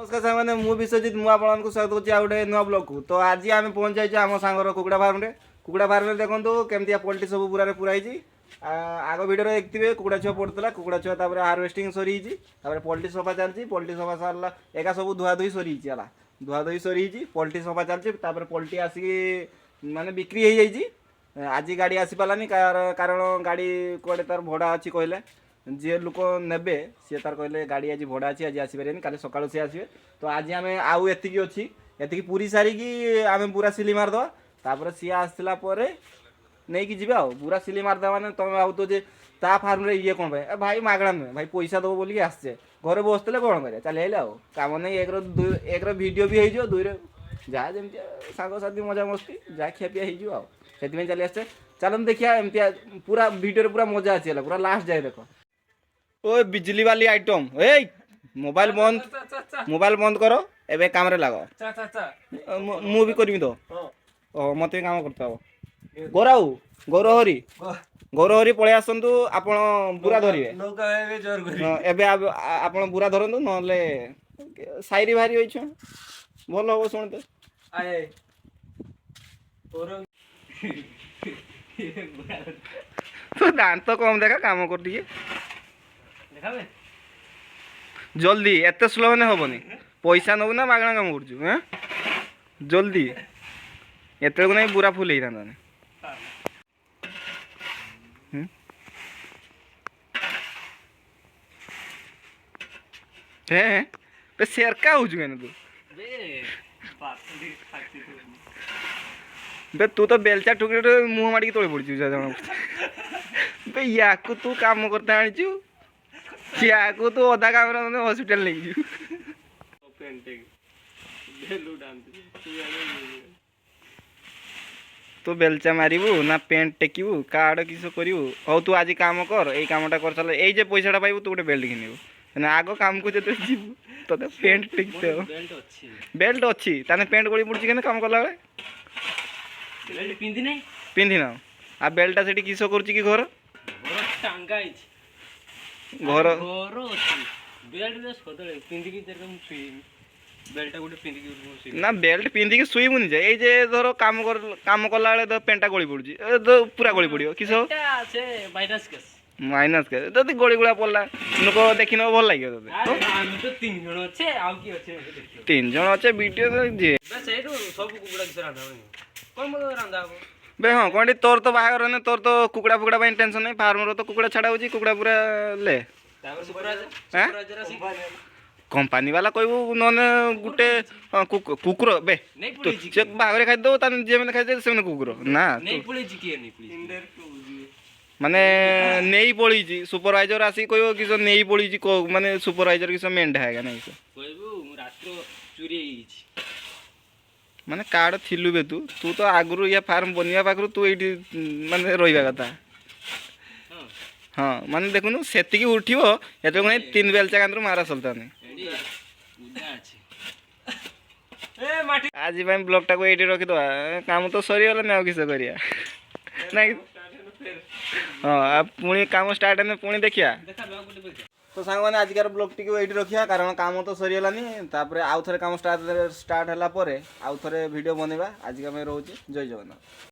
नमस्कार सामने मु विश्वजित मु आपको स्वागत करुच्ची आ गोटे नुआ ब्लॉग को। तो आज आम पहुंच जाइए आम सांगर कुकुड़ा फार्म रे देखो केमती पोल्ट्री सब पूरा पुराई आग भिडियो देखिए कुकुड़ा छुआ पड़ता कुकुड़ा छुआ हार्वेस्टिंग सरी पोल्ट्री सफा चलती पोल्ट्री सफा सारा एका सब धुआ धुई सरी धुआ धुई सरी पोल्ट्री सफा चलती पोल्ट्री आसिक माने बिक्री हो जाइए। आज गाड़ी आसी पारानी कारण गाड़ी कड़े तार भड़ा अच्छी कहले जी लोक ने सी तार कहले गाड़ी आज भड़ा अच्छी आज आसपारे काली सका सी आसवे। तो आज आम आउ एतिकी अच्छी एतिकी पूरी सारिकी आम पूरा सिली मारदे तापर सी आसला नहीं कि जीवा पूरा सिली मारदे मैंने तुम भाव जे ता फार्म रे ये कौन भाई भाई मागणा नुहे भाई पैसा दब बोलिक आसचे घरे बसते कौन कर चल कम नहीं एक भिडियो भी हो दुई जहाँ जमी सांगसाथी मजा मस्ती जहाँ खियापिया हो चली आसचे चलन देखिए एमती पूरा भिडियो पूरा मजा अच्छी पूरा लास्ट जाए देख ओ बिजली वाली आइटम ए मोबाइल बंद करो एबे काम रे लाग मु भी करमी तो ओ मते काम करता हो गौरहरी पळे आसंतु आपण बुरा धरिवे एबे आपण बुरा धरंतु नले साइरी भारी होइछ भल हो सुनते आए तो दांत कम देखा काम कर दिए जल्दी एत स्लो ने हेनी पैसा नबू ना मागणा काम कर जल्दी एत नहीं बुरा फुल ही पे शेर का हो चुके तू बे तू तो बेलचा टुकड़े मुँह माड़ी तोड़े पड़ी बे या तू काम करता आनीचु या तू अधा काम हॉस्पिटल नहीं तू बेलचा मारू ना पेंट टेकबू कार्ड किस करू हौ तू आज काम कर यही कामटा कर सारे ये पैसा पाइबू तू गोटे बेल्ट किनबू आग काम को जो जीव तो पेंट टेकते बेल्ट अच्छी ताने पेंट गड़ी पड़ी के काम कला पिंधि ना आ बेल्टा से किस कर घर घर ना बेल्ट पिंधिकी शुईबुनि जे ये धर काम कला बेले पेंटा गली पड़ी पूरा गली पड़ो किस माइनस के जब गड़ी गुड़ा पड़ा लोक देखी नब भल लगे तीन जन अच्छे वीडियो बे हाँ कौन तोर तो बाहर ने तोर तो कुकड़ा फुकड़ा टेंशन नहीं फार्म तो कुकड़ा छाड़ा हो कुकड़ा पूरा ले कंपानी वाला कहबू नने गुटे कुकुर बे से बाहर खाई दो जे मैंने खाई से कुकुर ना माने नहीं पड़ी सुपरवाइजर आसिक कह कि नहीं पड़ी माने सुपरवाइजर किस मेंढा है नहीं माने कार्ड थिलु बे तू तो आगु या फार्म बनवा पाखु तू ये माने रहा कथा हाँ माने देखुनु से उठियो ये तीन बेलचा कांद्र मारा चलता नहीं आज ब्लॉगटा को ये रखीद काम तो सरीगला किस कर हाँ पुणी काम स्टार्ट है पुणी देखिया तो सांग मैंने आजिकार ब्लॉग टी ये रखा कारण काम तो सरीगलानी आउ थे काम स्टार्ट है आउ थे वीडियो बनवा आज रोचे जय जगन्नाथ।